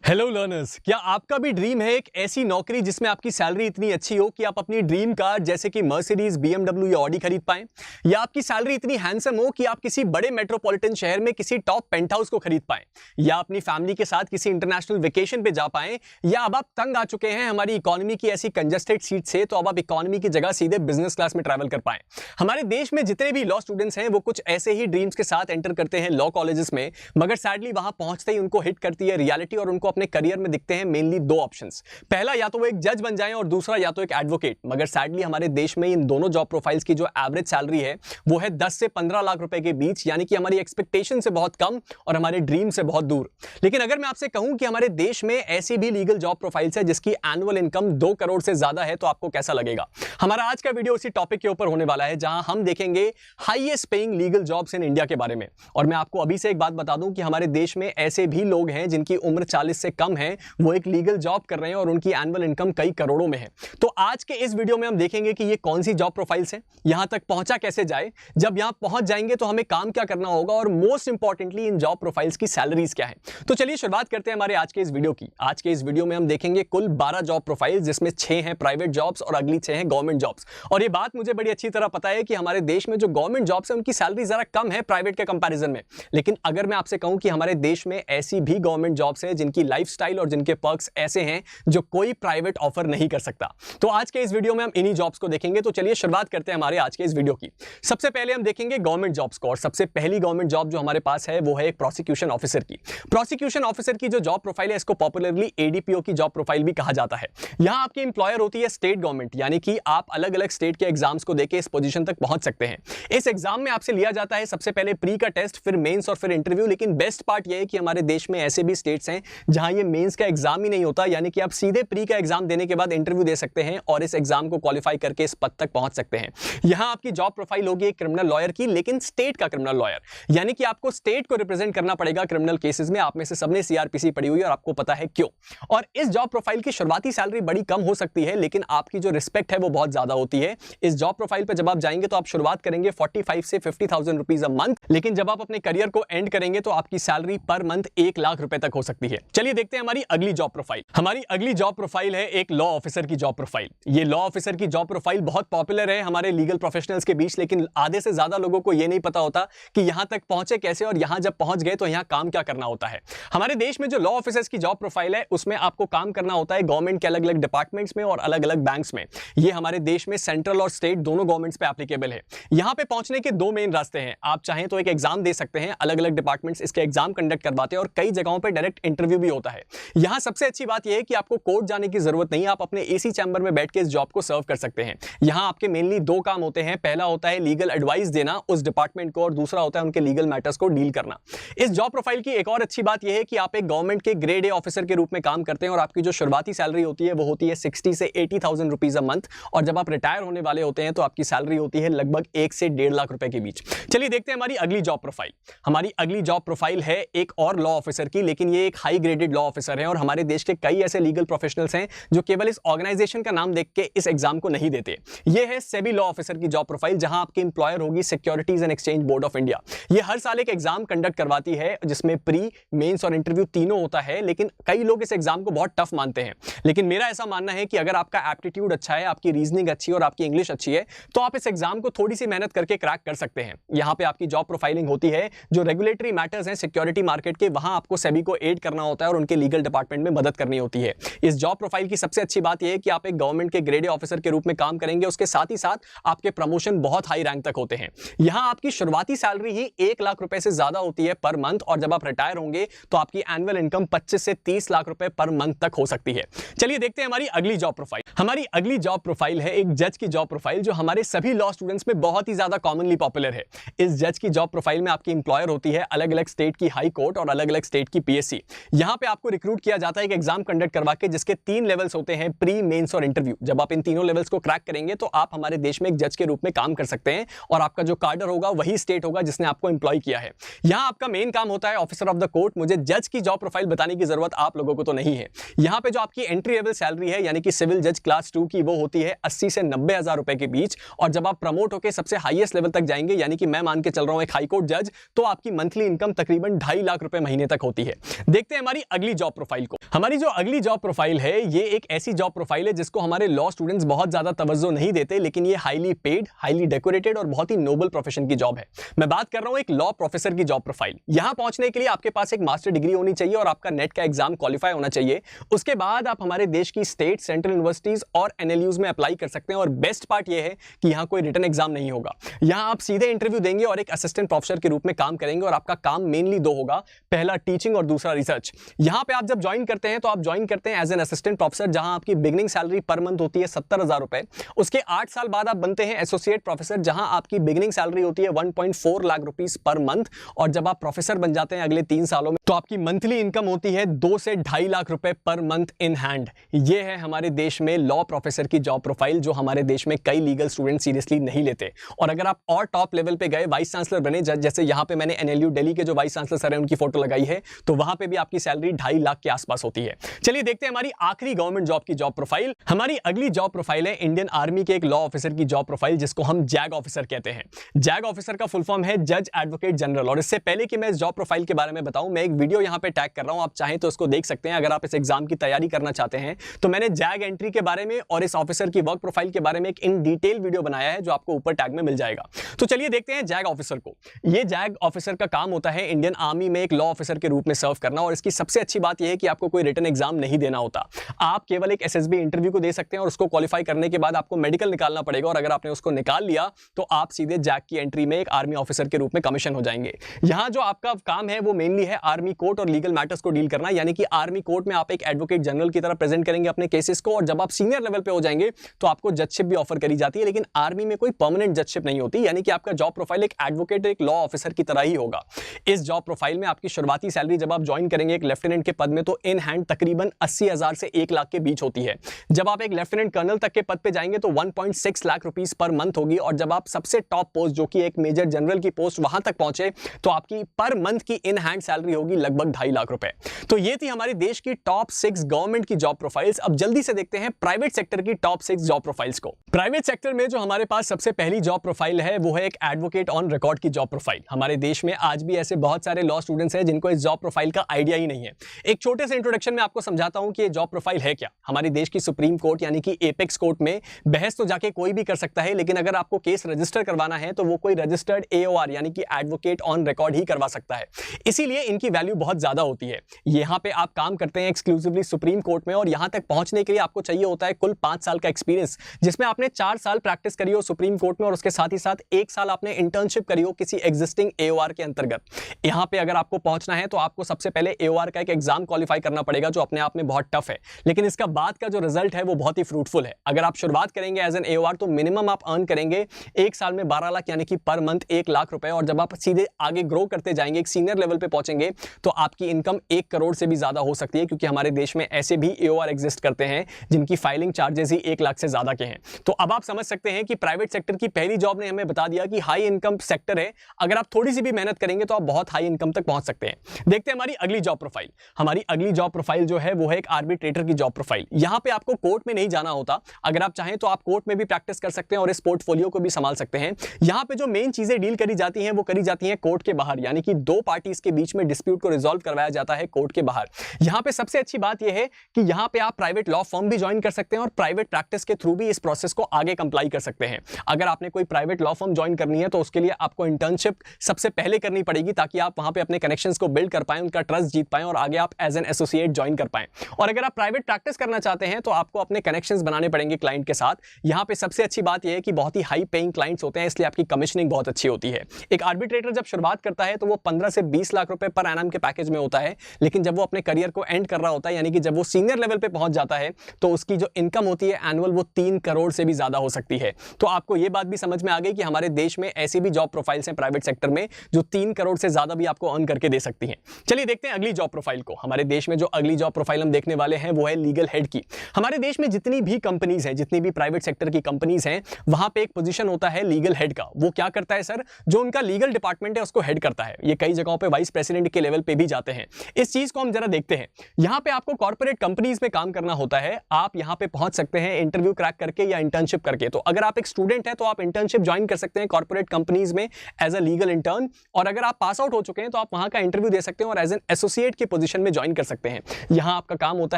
Hello learners, क्या आपका भी ड्रीम है एक ऐसी नौकरी जिसमें आपकी सैलरी इतनी अच्छी हो कि आप अपनी ड्रीम कार जैसे कि मर्सिडीज, बीएमडब्ल्यू या ऑडी खरीद पाएं, या आपकी सैलरी इतनी हैंडसम हो कि आप किसी बड़े मेट्रोपॉलिटन शहर में किसी टॉप पेंट हाउस को खरीद पाएं, या अपनी फैमिली के साथ किसी इंटरनेशनल वेकेशन पे जा पाएं, या अब आप तंग आ चुके हैं हमारी इकोनॉमी की ऐसी कंजस्टेड सीट से तो अब आप इकोनॉमी की जगह सीधे बिजनेस क्लास में ट्रैवल कर पाएं। हमारे देश में जितने भी लॉ स्टूडेंट्स हैं वो कुछ ऐसे ही ड्रीम्स के साथ एंटर करते हैं लॉ कॉलेजेस में, मगर सैडली वहां पहुंचते ही उनको हिट करती है रियलिटी और उनको अपने करियर में दिखते हैं मेनली दो ऑप्शंस। पहला, या तो वो एक जज बन जाएं और दूसरा या तो एक एडवोकेट। मगर सैडली हमारे देश में इन दोनों जॉब प्रोफाइल्स की जो एवरेज सैलरी है वो है 10 से 15 लाख रुपए के बीच, यानी कि हमारी एक्सपेक्टेशन से बहुत कम और हमारे ड्रीम से बहुत दूर। लेकिन अगर मैं आपसे कहूं कि हमारे देश में ऐसी भी लीगल जॉब प्रोफाइल्स है जिसकी एनुअल इनकम 2 करोड़ से ज्यादा है तो आपको कैसा लगेगा? हमारा आज का वीडियो उसी टॉपिक के ऊपर होने वाला है जहां हम देखेंगे highest paying legal jobs in India के बारे में। और मैं आपको अभी से एक बात बता दूं कि हमारे देश में ऐसे भी लोग हैं जिनकी उम्र 40 से कम है, वो एक लीगल जॉब कर रहे हैं और उनकी एनुअल इनकम कई करोड़ों में है। तो आज के इस वीडियो में हम देखेंगे कि ये कौन सी जॉब प्रोफाइल्स हैं, यहां तक पहुंचा कैसे जाए, जब यहां पहुंच जाएंगे तो हमें काम क्या करना होगा, और मोस्ट इंपॉर्टेंटली इन जॉब प्रोफाइल्स की सैलरीज क्या है। तो चलिए शुरुआत करते हैं हमारे आज के इस वीडियो की। आज के इस वीडियो में हम देखेंगे कुल 12 जॉब प्रोफाइल्स, जिसमें 6 हैं प्राइवेट जॉब्स और अगली 6 हैं गवर्नमेंट जॉब्स। और ये बात मुझे बड़ी अच्छी तरह पता है कि हमारे देश में जो गवर्नमेंट जॉब्स है उनकी सैलरी जरा कम है प्राइवेट के कंपैरिजन में। लेकिन अगर मैं आपसे कहूं कि हमारे देश में ऐसी भी गवर्नमेंट जॉब्स है जिनकी लाइफस्टाइल और जिनके पर्क्स ऐसे हैं जो कोई प्राइवेट ऑफर नहीं कर सकता, तो आज के इस वीडियो में हम इन्हीं जॉब्स को देखेंगे। तो चलिए शुरुआत करते हैं हमारे आज के इस वीडियो की। सबसे पहले हम देखेंगे गवर्नमेंट जॉब्स को, और सबसे पहली गवर्नमेंट जॉब जो हमारे पास है वो है एक प्रोसिक्यूशन ऑफिसर की। प्रोसिक्यूशन ऑफिसर की जो जॉब प्रोफाइल है इसको पॉपुलरली एडीपीओ की जॉब प्रोफाइल भी कहा जाता है। यहां आपकी इंप्लॉयर होती है स्टेट गवर्नमेंट, यानी कि आप अलग अलग स्टेट के एग्जाम्स को देके इस पोजीशन तक पहुंच सकते हैं। इस एग्जाम में आपसे लिया जाता है सबसे पहले प्री का टेस्ट, फिर मेंस और फिर इंटरव्यू। लेकिन बेस्ट पार्ट यह है कि हमारे देश में ऐसे भी स्टेट्स हैं जहां ये मेंस का एग्जाम ही नहीं होता, यानी कि आप सीधे प्री का एग्जाम देने के बाद इंटरव्यू दे सकते हैं और इस एग्जाम को क्वालिफाई करके इस पद तक पहुंच सकते हैं। यहां आपकी जॉब प्रोफाइल होगी एक क्रिमिनल लॉयर की, लेकिन स्टेट का क्रिमिनल लॉयर, यानी कि आपको स्टेट को रिप्रेजेंट करना पड़ेगा क्रिमिनल केसेस में। आप में से सबने सीआरपीसी पढ़ी हुई है और आपको पता है क्यों। और इस जॉब प्रोफाइल की शुरुआती सैलरी बड़ी कम हो सकती है, लेकिन आपकी जो रिस्पेक्ट है वो बहुत ज्यादा होती है। इस जॉब प्रोफाइल पर जब आप जाएंगे तो आप शुरुआत करेंगे 45 से 50,000 रुपीज अ मंथ, लेकिन जब आप अपने करियर को एंड करेंगे तो आपकी सैलरी पर मंथ 1 लाख रुपए तक हो सकती है। चलिए देखते हैं हमारी अगली जॉब प्रोफाइल। हमारी अगली जॉब प्रोफाइल है एक लॉ ऑफिसर की जॉब प्रोफाइल। ये लॉ ऑफिसर की जॉब प्रोफाइल बहुत पॉपुलर है हमारे लीगल प्रोफेशनल्स के बीच, लेकिन आधे से ज्यादा लोगों को यह नहीं पता होता कि यहां तक पहुंचे कैसे और यहां जब पहुंच गए तो यहां काम क्या करना होता है। हमारे देश में जो लॉ ऑफिसर्स की जॉब प्रोफाइल है उसमें आपको काम करना होता है गवर्नमेंट के अलग अलग डिपार्टमेंट्स में और अलग अलग बैंक्स में। ये हमारे देश में सेंट्रल और स्टेट दोनों गवर्नमेंट्स पे एप्लीकेबल है। यहां पे पहुंचने के दो मेन रास्ते हैं। आप चाहें तो एक एग्जाम दे सकते हैं, अलग अलग डिपार्टमेंट्स इसके एग्जाम कंडक्ट करवाते हैं और कई जगहों पे डायरेक्ट इंटरव्यू भी होता है। यहां सबसे अच्छी बात यह है कि आपको कोर्ट जाने की जरूरत नहीं है, आप अपने एसी चैम्बर में बैठ के इस जॉब को सर्व कर सकते हैं। यहां आपके मेनली दो काम होते हैं। पहला होता है लीगल एडवाइस देना उस डिपार्टमेंट को और दूसरा होता है उनके लीगल मैटर्स को डील करना। इस जॉब प्रोफाइल की एक और अच्छी बात यह है कि आप एक गवर्नमेंट के ग्रेड ए ऑफिसर के रूप में काम करते हैं और आपकी जो शुरुआती सैलरी होती है वो होती है 60 से 80,000 रुपीज अ मंथ, और जब आप रिटायर होने वाले होते हैं तो आपकी सैलरी होती है लगभग 1 से 1.5 लाख रुपए के बीच। चलिए देखते हैं हमारी अगली जॉब प्रोफाइल। हमारी अगली जॉब प्रोफाइल है एक और लॉ ऑफिसर की, लेकिन ये एक हाई ग्रेडेड लॉ ऑफिसर है और हमारे देश के कई ऐसे लीगल प्रोफेशनल्स हैं जो केवल इस ऑर्गेनाइजेशन का नाम देख के इस एग्जाम को नहीं देते। ये है सेबी लॉ ऑफिसर की जॉब प्रोफाइल, जहां आपकी इंप्लॉयर होगी securities and exchange board of India. ये हर साल एक एग्जाम कंडक्ट करवाती है जिसमें प्री, मेंस और इंटरव्यू तीनों होता है, लेकिन कई लोग इस एग्जाम को बहुत टफ मानते हैं। लेकिन मेरा ऐसा मानना है कि अगर आपका एप्टीट्यूड अच्छा है, आपकी रीजनिंग अच्छी है और आपकी इंग्लिश अच्छी है तो आप इस एग्जाम को थोड़ी सी मेहनत करके क्रैक कर सकते हैं। यहां पे आपकी जॉब प्रोफाइलिंग होती है जो रेगुलेटरी मैटर्स हैं सिक्योरिटी मार्केट के, वहां आपको सेबी को एड करना होता है और उनके लीगल डिपार्टमेंट में मदद करनी होती है। इस जॉब प्रोफाइल की सबसे अच्छी बात यह है कि आप एक गवर्नमेंट के ग्रेड ए ऑफिसर के रूप में काम करेंगे, उसके साथ ही साथ आपके प्रमोशन बहुत हाई रैंक तक होते हैं। यहां आपकी शुरुआती सैलरी ही 1 लाख रुपए से ज्यादा होती है पर मंथ, और जब आप रिटायर होंगे तो आपकी एनुअल इनकम 25 से 30 लाख रुपए पर मंथ तक हो सकती है। चलिए देखते हैं हमारी अगली जॉब प्रोफाइल। हमारी अगली जॉब प्रोफाइल है एक जज की जॉब प्रोफाइल, जो हमारे सभी लॉ स्टूडेंट्स में बहुत ही ज्यादा कॉमनली पॉपुलर है। इस जज की जॉब प्रोफाइल में आपकी इंप्लॉयर होती है अलग अलग स्टेट की हाई कोर्ट और अलग अलग स्टेट की पीएससी। यहां पे आपको रिक्रूट किया जाता है एक एग्जाम कंडक्ट करवा के, जिसके 3 लेवल्स होते हैं, प्री, मेंस और इंटरव्यू। जब आप इन तीनों लेवल्स को क्रैक करेंगे तो आप हमारे देश में एक जज के रूप में काम कर सकते हैं और आपका जो कार्डर होगा वही स्टेट होगा जिसने आपको एम्प्लॉय किया है। यहां आपका मेन काम होता है ऑफिसर ऑफ द कोर्ट। मुझे जज की जॉब प्रोफाइल बताने की जरूरत आप लोगों को तो नहीं है। यहां पे जो आपकी एंट्री लेवल सैलरी है यानी कि सिविल जज क्लास 2 की, वो होती है 80 से 90 हजार रुपए के बीच, और जब आप प्रमोट होकर सबसे हाईएस्ट लेवल तक जाएंगे, यानी कि मैं मान के चल रहा हूं एक हाईकोर्ट जज, तो आपकी मंथली इनकम तकरीबन 2.5 लाख रुपए महीने तक होती है। देखते हैं हमारी अगली जॉब प्रोफाइल को। हमारी जो अगली जॉब प्रोफाइल है ये एक ऐसी जॉब प्रोफाइल है जिसको हमारे लॉ स्टूडेंट्स बहुत ज्यादा तवज्जो नहीं देते, लेकिन ये हाईली पेड, हाईली डेकोरेटेड और बहुत ही नोबल प्रोफेशन की जॉब है। मैं बात कर रहा हूं एक लॉ प्रोफेसर की जॉब प्रोफाइल। यहां पहुंचने के लिए आपके पास एक मास्टर डिग्री होनी चाहिए और आपका नेट का एग्जाम क्वालिफाई होना चाहिए। उसके बाद आप हमारे देश की स्टेट, सेंट्रल यूनिवर्सिटीज और एनएलयूज में अप्लाई कर सकते हैं। और बेस्ट पार्ट ये है कि यहां कोई रिटन एग्जाम नहीं होगा। यहां आप सीधे इंटरव्यू देंगे और एक असिस्टेंट प्रोफेसर के रूप में काम करेंगे और आपका काम मेनली दो होगा, पहला टीचिंग और दूसरा रिसर्च। यहां पे आप जब ज्वाइन करते हैं तो आप ज्वाइन करते हैं एज एन असिस्टेंट प्रोफेसर, जहां आपकी बिगिनिंग सैलरी पर मंथ होती है 70,000 रुपए। उसके 8 साल बाद आप बनते हैं एसोसिएट प्रोफेसर, जहां आपकी बिगिनिंग सैलरी होती है 1.4 लाख रुपीस पर मंथ। और जब आप प्रोफेसर बन जाते हैं अगले 3 सालों में तो आपकी मंथली इनकम होती है 2 से 2.5 लाख रुपए पर मंथ इन हैंड। ये है हमारे देश में लॉ प्रोफेसर की जॉब प्रोफाइल, जो हमारे देश में कई लीगल स्टूडेंट सीरियसली नहीं लेते। और अगर आप और टॉप लेवल पे गए, वाइस चांसलर बने, जैसे यहां पे मैंने एनएलयू दिल्ली के जो वाइस चांसलर सर हैं उनकी फोटो लगाई है, तो वहां पे भी आपकी सैलरी 2.5 लाख के आसपास होती है। चलिए देखते हैं हमारी आखिरी गवर्नमेंट जॉब की जॉब प्रोफाइल। हमारी अगली जॉब प्रोफाइल है इंडियन आर्मी के एक लॉ ऑफिसर की जॉब प्रोफाइल, जिसको हम जैग ऑफिसर कहते हैं। जैग ऑफिसर का फुल फॉर्म है जज एडवोकेट जनरल। और इससे पहले कि मैं इस जॉब प्रोफाइल के बारे में बताऊं, मैं एक वीडियो यहां पे टैग कर रहा हूं, आप चाहें तो उसको देख सकते हैं। अगर आप इस एग्जाम की तैयारी करना चाहते हैं तो मैंने जैग एंट्री के बारे में और इस ऑफिसर की वर्क प्रोफाइल के बारे में एक इन डिटेल वीडियो बनाया है, जो आपको ऊपर टैग में मिल जाएगा। तो चलिए देखते हैं जैग ऑफिसर को। ये जैग ऑफिसर का काम होता है इंडियन आर्मी में एक लॉ ऑफिसर के रूप में सर्व करना। और इसकी सबसे अच्छी बात यह है कि आपको कोई रिटन एग्जाम नहीं देना होता। आप केवल एक एसएसबी इंटरव्यू को दे सकते हैं और उसको क्वालिफाई करने के बाद आपको मेडिकल निकालना पड़ेगा। और अगर आपने उसको निकाल लिया तो आप सीधे जैग की एंट्री में एक आर्मी ऑफिसर के रूप में कमीशन हो जाएंगे। यहां जो आपका काम है वो मेनली है आर्मी कोर्ट और लीगल मैटर्स को डील करना। यानी कि आर्मी कोर्ट में आप एक एडवोकेट जनरल की तरह प्रेजेंट करेंगे अपने केसेस को। और जब आप सीनियर लेवल पे हो जाएंगे तो आपको जजशिप भी ऑफर करी जाती है, लेकिन आर्मी में कोई परमानेंट जजशिप नहीं होती। यानी कि आपका जॉब प्रोफाइल एक एडवोकेट, एक लॉ ऑफिसर की तरह ही होगा। इस जॉब प्रोफाइल में आपकी शुरुआती सैलरी जब आप ज्वाइन करेंगे एक लेफ्टिनेंट के पद में, तो इन हैंड तकरीबन 80,000 से 1 लाख के बीच होती है। जब आप एक लेफ्टिनेंट कर्नल तक के पद पे जाएंगे तो 1.6 लाख रुपीस पर मंथ होगी। और जब आप सबसे टॉप पोस्ट, जो कि एक मेजर जनरल की पोस्ट, वहां तक पहुंचे तो आपकी पर मंथ की इन हैंड सैलरी होगी लगभग 2.5 लाख रुपए। तो ये थी हमारे देश की टॉप 6 गवर्नमेंट की जॉब प्रोफाइल्स। अब जल्दी से देखते हैं प्राइवेट सेक्टर की टॉप 6 जॉब प्रोफाइल्स को। प्राइवेट सेक्टर में जो हमारे पास सबसे पहली जॉब प्रोफाइल है वो है एक एडवोकेट ऑन रिकॉर्ड की जॉब प्रोफाइल। हमारे देश में आज भी ऐसे बहुत सारे लॉ स्टूडेंट्स हैं जिनको इस जॉब प्रोफाइल का आइडिया ही नहीं है। एक छोटे से इंट्रोडक्शन में आपको समझाता हूं कि ये जॉब प्रोफाइल है क्या। हमारे देश की सुप्रीम कोर्ट यानी कि एपेक्स कोर्ट में बहस तो जाके कोई भी कर सकता है, लेकिन अगर आपको केस रजिस्टर करवाना है तो वो कोई रजिस्टर्ड एओआर यानी कि एडवोकेट ऑन रिकॉर्ड ही करवा सकता है। इसीलिए इनकी वैल्यू बहुत ज्यादा होती है। यहां पे आप काम करते हैं एक्सक्लूसिवली सुप्रीम कोर्ट में, और यहां तक पहुंचने के लिए आपको चाहिए होता है कुल 5 साल का एक्सपीरियंस, जिसमें आपने 4 साल प्रैक्टिस करी हो सुप्रीम कोर्ट में और उसके साथ ही साथ 1 साल आपने इंटर्नशिप करी हो किसी एग्जिस्टिंग एओआर के अंतर्गत। यहां पे अगर आपको पहुंचना है तो आपको सबसे पहले एओआर का एक एग्जाम क्वालिफाई करना पड़ेगा, जो अपने आप में बहुत टफ है, लेकिन इसका बाद का जो रिजल्ट है वो बहुत ही फ्रूटफुल है। अगर आप शुरुआत करेंगे एज एन एओआर तो मिनिमम आप अर्न करेंगे 1 साल में 12 लाख यानी कि पर मंथ 1 लाख रुपए। और जब आप सीधे आगे ग्रो करते जाएंगे, एक सीनियर लेवल पे पहुंचेंगे, तो आपकी इनकम 1 करोड़ से भी ज्यादा हो सकती है, क्योंकि हमारे देश में ऐसे भी एओआर एग्जिस्ट करते हैं जिनकी फाइलिंग चार्जेस ही 1 लाख से ज्यादा के हैं। तो अब आप समझ सकते हैं कि प्राइवेट सेक्टर की पहली जॉब ने हमें बता दिया कि हाई इनकम सेक्टर है। अगर आप थोड़ी सी भी मेहनत करेंगे तो आप बहुत हाई इनकम तक पहुंच सकते हैं। देखते हैं हमारी अगली जॉब प्रोफाइल। हमारी अगली जॉब प्रोफाइल जो है वो है एक आर्बिट्रेटर की जॉब प्रोफाइल। यहां पे आपको कोर्ट में नहीं जाना होता। अगर आप चाहें तो आप कोर्ट में भी प्रैक्टिस कर सकते हैं और इस पोर्टफोलियो को भी संभाल सकते हैं। यहां पे जो मेन चीजें डील करी जाती हैं वो करी जाती हैं कोर्ट के बाहर, यानी कि 2 पार्टीज के बीच में डिस्प्यूट को रिजॉल्व करवाया जाता है कोर्ट के बाहर। यहां पे सबसे अच्छी बात यह है कि यहां पे आप प्राइवेट लॉ फर्म भी ज्वाइन कर सकते हैं और प्राइवेट प्रैक्टिस के थ्रू भी इस प्रोसेस को आगे कंप्लाई कर सकते हैं। अगर आपने कोई प्राइवेट लॉ फर्म ज्वाइन करनी है तो उसके लिए आपको इंटर्नशिप सबसे पहले करनी पड़ेगी, ताकि आप वहां पे अपने कनेक्शंस को बिल्ड कर पाएं, उनका ट्रस्ट जीत पाएं और आगे आप एज एन एसोसिएट ज्वाइन कर पाएं। और अगर आप प्राइवेट प्रैक्टिस करना चाहते हैं तो आपको अपने कनेक्शंस बनाने पड़ेंगे क्लाइंट के साथ। यहां पे सबसे अच्छी बात यह है कि बहुत ही हाई पेइंग क्लाइंट्स होते हैं, इसलिए आपकी कमीशनिंग बहुत अच्छी होती है। एक आर्बिट्रेटर जब शुरुआत करता है तो वो 15 से 20 लाख रुपए पर एनम के पैकेज में होता है, लेकिन जब वो अपने करियर को एंड कर रहा होता है, यानी कि जब वो सीनियर लेवल पे पहुंच जाता है, तो उसकी जो इनकम होती है एनुअल वो 3 करोड़ से भी ज्यादा हो सकती है। तो आपको ये बात भी समझ में आ गई कि हमारे देश में ऐसी भी जॉब प्रोफाइल्स हैं प्राइवेट सेक्टर में जो 3 करोड़ से ज्यादा भी आपको अर्न करके दे सकती हैं। चलिए देखते हैं अगली जॉब प्रोफाइल को। हमारे देश में जो अगली जॉब प्रोफाइल हम देखने वाले हैं वो है लीगल हेड की। हमारे देश में जितनी भी कंपनीज हैं, जितनी भी प्राइवेट सेक्टर की कंपनीज हैं, वहां पे एक पोजीशन होता है लीगल हेड का। वो क्या करता है सर? जो उनका लीगल डिपार्टमेंट है उसको हेड करता है। ये कई जगहों पे वाइस प्रेसिडेंट के लेवल पे भी जाते हैं। इस चीज को हम जरा देखते हैं। यहां पे आपको कॉर्पोरेट कंपनीज में काम करना होता है। आप यहां पे पहुंच सकते हैं इंटरव्यू क्रैक करके या इंटर्नशिप करके। तो अगर आप एक स्टूडेंट हैं तो आप इंटर्नशिप ज्वाइन कर सकते हैं कॉर्पोरेट कंपनीज में एज अ लीगल इंटर्न, और अगर आप पास आउट हो चुके हैं तो आप वहां का इंटरव्यू दे सकते हैं और एज एन एसोसिएट की पोजीशन में ज्वाइन कर सकते हैं। यहाँ आपका काम होता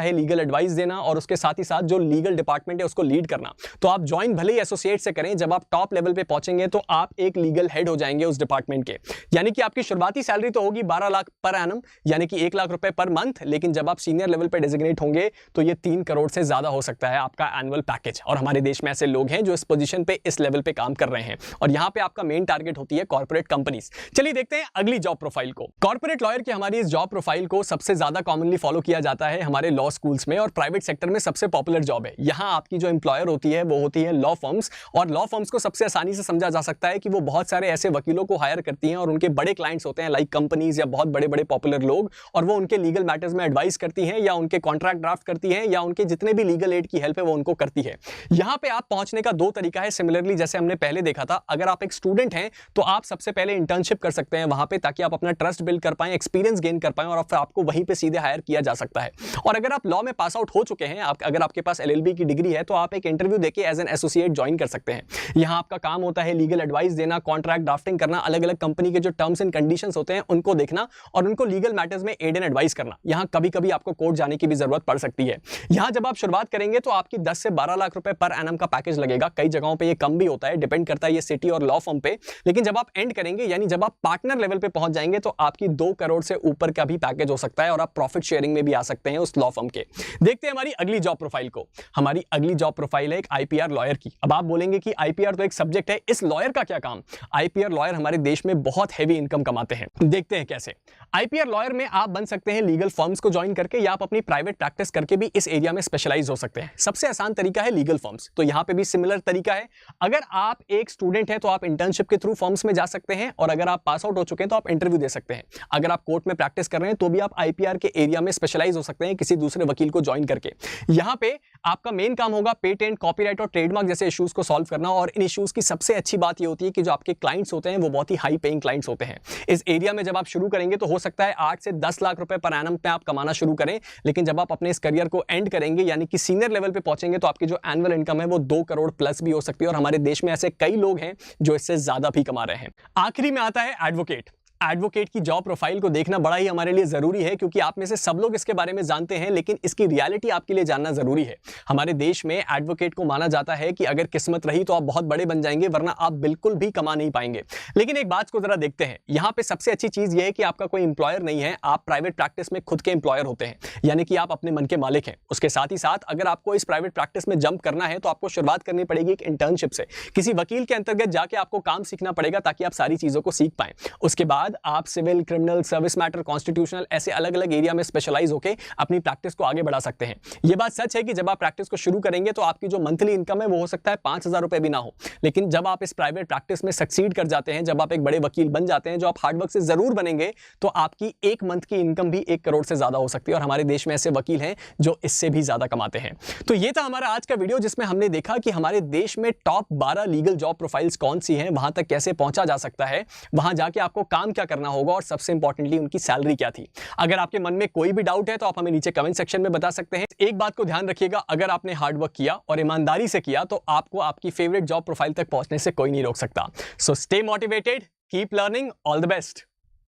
है लीगल एडवाइस देना और उसके साथ ही साथ जो लीगल डिपार्टमेंट है उसको लीड करना। तो आप ज्वाइन भले ही एसोसिएट से करें, जब आप टॉप लेवल पे पहुंचेंगे तो आप एक लीगल हेड हो जाएंगे उस डिपार्टमेंट के। यानी कि आपकी शुरुआती सैलरी तो होगी 12 लाख पर एनम, यानी कि 1 लाख रुपए पर मंथ, लेकिन जब आप सीनियर लेवल पे डेजिग्नेट होंगे तो ये 3 करोड़ से ज्यादा हो सकता है आपका एनुअल पैकेज। और हमारे देश में ऐसे लोग हैं जो इस पोजीशन पे, इस लेवल पे काम कर रहे हैं। और यहाँ पे आपका मेन टारगेट होती है कॉर्पोरेट कंपनीज। चलिए देखते हैं अगली जॉब प्रोफाइल को। कॉर्पोरेट लॉयर की हमारी इस जॉब प्रोफाइल को सबसे ज्यादा कॉमनली फॉलो किया जाता है हमारे लॉ स्कूल्स में, और प्राइवेट सेक्टर में सबसे पॉपुलर जॉब है। यहाँ आपकी जो एम्प्लॉयर होती है वो होती है लॉ फर्म्स, और लॉ फर्म्स को सबसे आसानी से समझा जा सकता है कि वो बहुत सारे ऐसे वकीलों को हायर करती हैं और उनके बड़े क्लाइंट्स होते हैं लाइक कंपनीज या बहुत बड़े बड़े पॉपुलर लोग, और वो उनके लीगल मैटर्स में एडवाइस करती हैं या उनके कॉन्ट्रैक्ट ड्राफ्ट करती हैं या उनके जितने भी लीगल एड की हेल्प है वो उनको करती है। यहाँ पे आप पहुंचने का 2 तरीका है। सिमिलरली जैसे हमने पहले देखा था, अगर आप एक स्टूडेंट हैं तो आप सबसे पहले इंटर्नशिप कर सकते हैं वहां पे, ताकि आप अपना ट्रस्ट बिल्ड कर पाएं, एक्सपीरियंस गेन कर पाएं, और फिर आपको वहीं पे सीधे हायर किया जा सकता है। और अगर आप लॉ में पास आउट हो चुके हैं, अगर आपके पास LLB की डिग्री है, तो आप एक इंटरव्यू देके एज एन एसोसिएट ज्वाइन कर सकते हैं। यहाँ आपका काम होता है लीगल एडवाइस देना, कॉन्ट्रैक्ट ड्राफ्टिंग करना, अलग अलग कंपनी के जो टर्म्स एंड कंडीशंस होते हैं उनको देखना और उनको लीगल मैटर्स में एड एंड एडवाइस करना। यहाँ कभी कभी आपको कोर्ट जाने की भी जरूरत पड़ सकती है। यहाँ जब आप शुरुआत करेंगे तो आपकी 10 से 12 लाख रुपए पर एनम का पैकेज लगेगा। कई जगहों पे ये कम भी होता है, डिपेंड करता है ये सिटी और लॉ फर्म पे। लेकिन जब आप एंड करेंगे, यानी जब आप पार्टनर लेवल पे पहुंच जाएंगे, तो आपकी 2 करोड़ से ऊपर का भी पैकेज हो सकता है और आप प्रॉफिट शेयरिंग में भी आ सकते हैं उस लॉ फर्म के। देखते हैं हमारी अगली जॉब प्रोफाइल को। हमारी अगली जॉब प्रोफाइल है एक IPR लॉयर की। अब आप बोलेंगे कि IPR तो एक सब्जेक्ट है, इस लॉयर का क्या काम? IPR लॉयर हमारे देश में बहुत हैवी इनकम कमाते हैं। देखते हैं कैसे। IPR लॉयर में आप बन सकते हैं लीगल फर्म्स को ज्वाइन करके, या आप अपनी प्राइवेट प्रैक्टिस करके भी इस एरिया में स्पेशलाइज हो सकते हैं। सबसे आसान तरीका है लीगल फर्म्स, तो यहाँ पे भी सिमिलर तरीका है। अगर आप एक स्टूडेंट हैं तो आप इंटर्नशिप के थ्रू फर्म्स में जा सकते हैं, और अगर आप पास आउट हो चुके हैं तो आप इंटरव्यू दे सकते हैं। अगर आप कोर्ट में प्रैक्टिस कर रहे हैं तो भी आप IPR के एरिया में स्पेशलाइज हो सकते हैं किसी दूसरे वकील को ज्वाइन करके। यहाँ पे आपका मेन काम होगा पेटेंट, कॉपीराइट और ट्रेडमार्क जैसे इश्यूज को सॉल्व करना। और इन इश्यूज की सबसे अच्छी बात ये होती है कि जो आपके क्लाइंट्स होते हैं वो बहुत ही हाई पेइंग क्लाइंट्स होते हैं। इस एरिया में जब आप शुरू करेंगे तो हो सकता है 8 से 10 लाख रुपए पर एनम पे आप कमाना शुरू करें, लेकिन जब आप अपने इस करियर को एंड करेंगे, यानी कि सीनियर लेवल पे पहुंचेंगे, तो आपकी जो एनुअल इनकम है वो 2 करोड़ प्लस भी हो सकती है। और हमारे देश में ऐसे कई लोग हैं जो इससे ज्यादा भी कमा रहे हैं। आखिरी में आता है एडवोकेट। एडवोकेट की जॉब प्रोफाइल को देखना बड़ा ही हमारे लिए जरूरी है, क्योंकि आप में से सब लोग इसके बारे में जानते हैं, लेकिन इसकी रियलिटी आपके लिए जानना जरूरी है। हमारे देश में एडवोकेट को माना जाता है कि अगर किस्मत रही तो आप बहुत बड़े बन जाएंगे, वरना आप बिल्कुल भी कमा नहीं पाएंगे। लेकिन एक बात को जरा देखते हैं। यहाँ पे सबसे अच्छी चीज यह है कि आपका कोई इंप्लॉयर नहीं है, आप प्राइवेट प्रैक्टिस में खुद के इंप्लॉयर होते हैं, यानी कि आप अपने मन के मालिक हैं। उसके साथ ही साथ अगर आपको इस प्राइवेट प्रैक्टिस में जंप करना है तो आपको शुरुआत करनी पड़ेगी एक इंटर्नशिप से। किसी वकील के अंतर्गत जाके आपको काम सीखना पड़ेगा ताकि आप सारी चीजों को सीख पाएं। उसके बाद आप civil, criminal, service matter, constitutional, ऐसे अलग अलग एरिया में स्पेशलाइज होकर अपनी प्रैक्टिस को आगे बढ़ा सकते हैं। यह बात सच है कि जब आप प्रैक्टिस को शुरू करेंगे तो आपकी जो मंथली इनकम है वो हो सकता है 5,000 रुपए भी ना हो, लेकिन जब आप इस प्राइवेट प्रैक्टिस में सक्सीड कर जाते हैं, जब आप एक बड़े वकील बन जाते हैं, जो आप हार्डवर्क से जरूर बनेंगे, तो आपकी एक मंथ की इनकम भी 1 करोड़ से ज्यादा हो सकती है। और हमारे देश में ऐसे वकील हैं जो इससे भी ज्यादा कमाते हैं। तो ये था हमारा आज का वीडियो, जिसमें हमने देखा कि हमारे देश में टॉप 12 लीगल जॉब प्रोफाइल्स कौन सी हैं, वहां तक कैसे पहुंचा जा सकता है, वहां जाके आपको काम क्या करना होगा, और सबसे इंपॉर्टेंटली उनकी सैलरी क्या थी। अगर आपके मन में कोई भी डाउट है तो आप हमें नीचे कमेंट सेक्शन में बता सकते हैं। एक बात को ध्यान रखिएगा, अगर आपने हार्डवर्क किया और ईमानदारी से किया तो आपको आपकी फेवरेट जॉब प्रोफाइल तक पहुंचने से कोई नहीं रोक सकता। So stay motivated, keep learning, all the best.